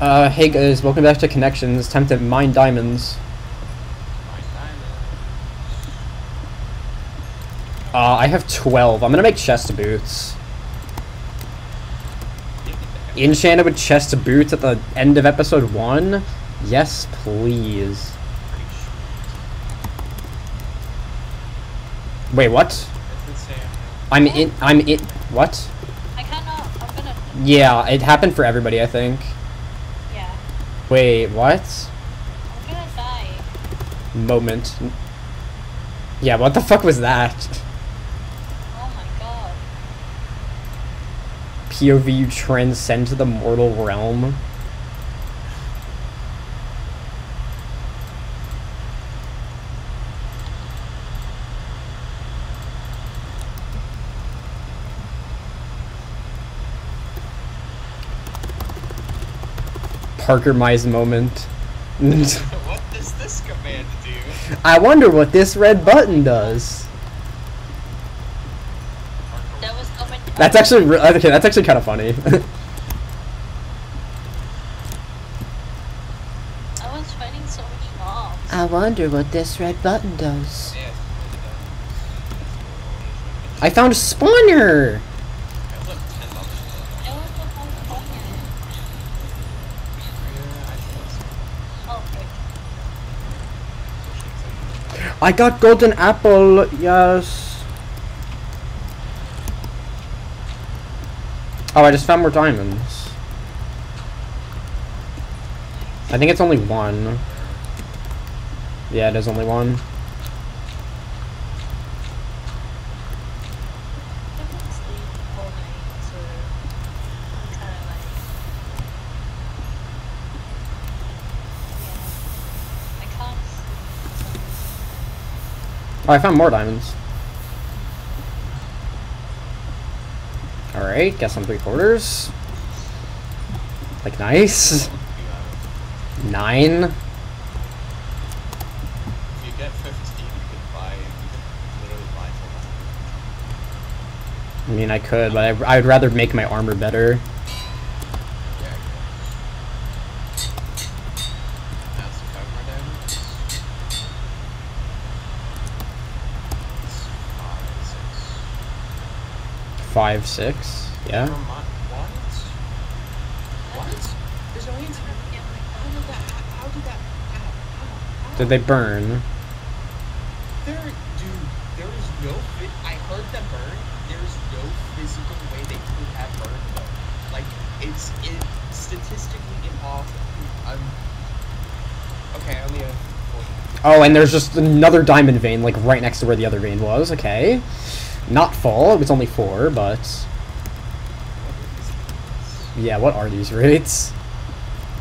Hey guys, welcome back to Connections. Time to mine diamonds. I have 12. I'm gonna make chest boots. Enchanted with chest boots at the end of episode 1? Yes, please. Wait, what? What? I cannot, I'm gonna... Yeah, it happened for everybody, I think. Yeah. Wait, what? I'm gonna die. Moment. Yeah, what the fuck was that? Oh my god. POV, you transcend to the mortal realm. Parker Mize moment. What does this command do? I wonder what this red button does. That was so many... That's actually okay. That's actually kind of funny. I was fighting so many mobs. I wonder what this red button does. Yeah, I found a spawner. I have like 10 levels. I want to find the fire. Oh, frick. I got golden apple. Yes. Oh, I just found more diamonds. I think it's only one. Yeah, it is only one. I didn't sleep all night, so I'm kind of like... Yeah. I can't sleep for some reason. Oh, I found more diamonds. Alright, guess I'm 3/4. Like, nice. 9. If you get 15, you could buy, literally buy for I mean, I could, but I would rather make my armor better. Yeah, that's 5 more diamonds. It's 5, 6. 5, 6. Yeah. Never mind. What? There's no answer. How did that? How did that? How? Did they burn? There is no. I heard them burn. There's no physical way they could have burned though. Like it's statistically impossible. Okay. I only have 40. Oh, and there's just another diamond vein, like, right next to where the other vein was. Okay. Not full. It was only 4, but... Yeah, what are these rates?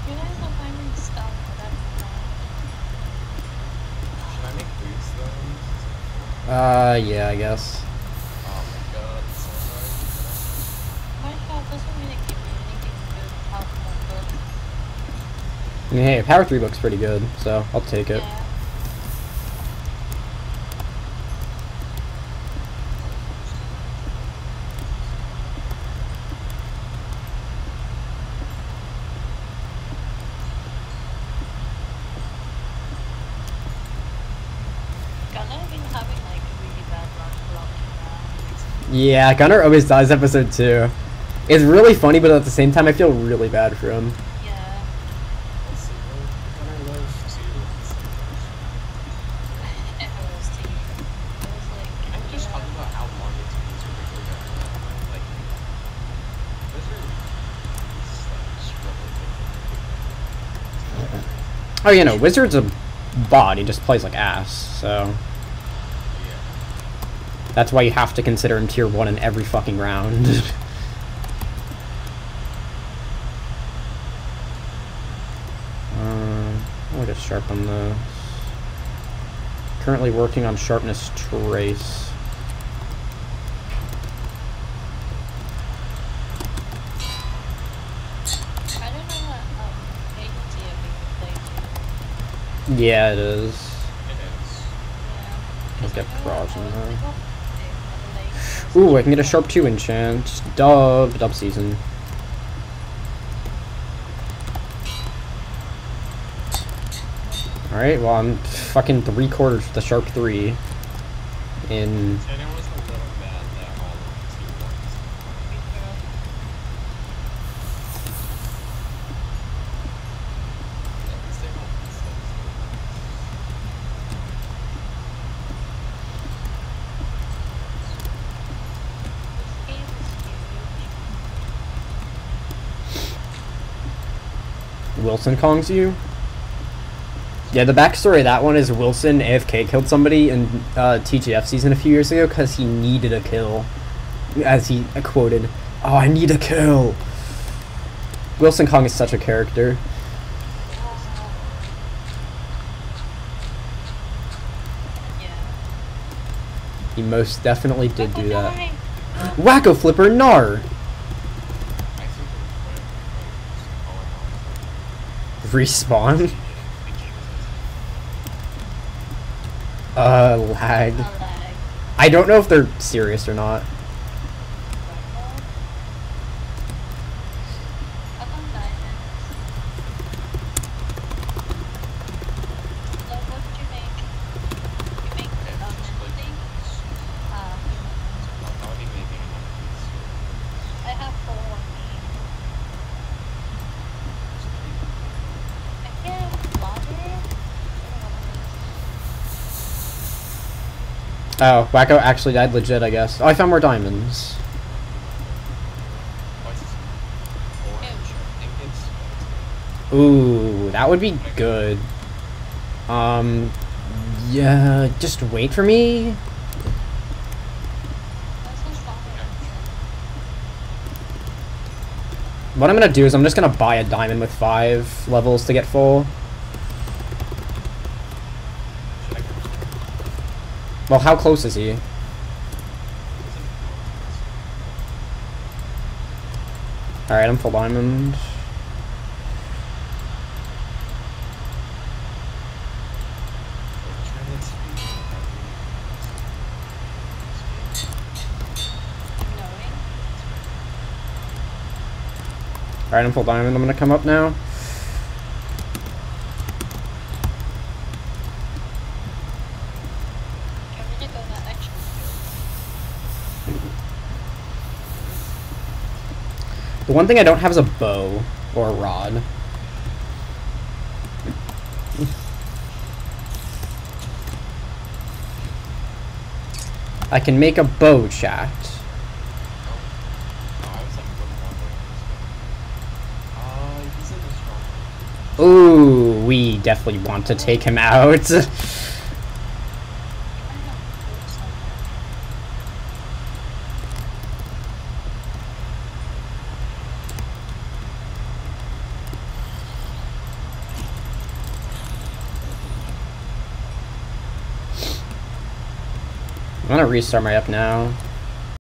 You guys are finding stuff, but that's Should I make boots though? Yeah, I guess. Oh my god, it's so hard. Minecraft doesn't really give me anything good apart from a book. I mean, hey, Power 3 book's pretty good, so I'll take it. Yeah. Gunnar been having like really bad luck blocking around. Yeah, Gunnar always dies episode 2. It's really funny, but at the same time, I feel really bad for him. Yeah. Let's see. What I love to. Everyone's team. It was like... I'm just yeah. talking about how long it took these particular guys. Like, Wizard is like struggling. Oh, you know, Wizard's a bot. He just plays like ass, so... Yeah. That's why you have to consider him tier 1 in every fucking round. I'll get sharp on this. Currently working on sharpness trace. I don't know what agency I've been playing. Yeah, it is. It is. Yeah. Let's get Proj in there. Like, Ooh, I can get a sharp 2 enchant. Dub season. Alright, well, I'm fucking 3/4 with the sharp 3. In. And it was a little bad that all of the 2-1s. At least they're not mistakes. This game is huge. Wilson Kongs you? Yeah, the backstory of that one is Wilson AFK killed somebody in TGF season a few years ago because he needed a kill. As he quoted, "Oh, I need a kill." Wilson Kong is such a character. Yeah. He most definitely did do that. Die. Wacko Flipper Gnar! I think Respawn? Lag. No lag. I don't know if they're serious or not. Up on diamonds. So what did you make? You make anything? I'll be making another piece. I have 4 on me. I can't log it. Oh, Wacko actually died legit, I guess. Oh, I found more diamonds. What's this? Orange. I think it's. Ooh, that would be good. Yeah, just wait for me. That's so strong. What I'm gonna do is I'm just gonna buy a diamond with 5 levels to get full. Should I go? Well, how close is he? Alright, I'm full diamond. Knowing. Alright, I'm full diamond. I'm gonna come up now. I'm gonna go that extra The one thing I don't have is a bow or a rod. I can make a bow, chat. He's in the strong. Ooh, we definitely want to take him out. I'm gonna restart my up now.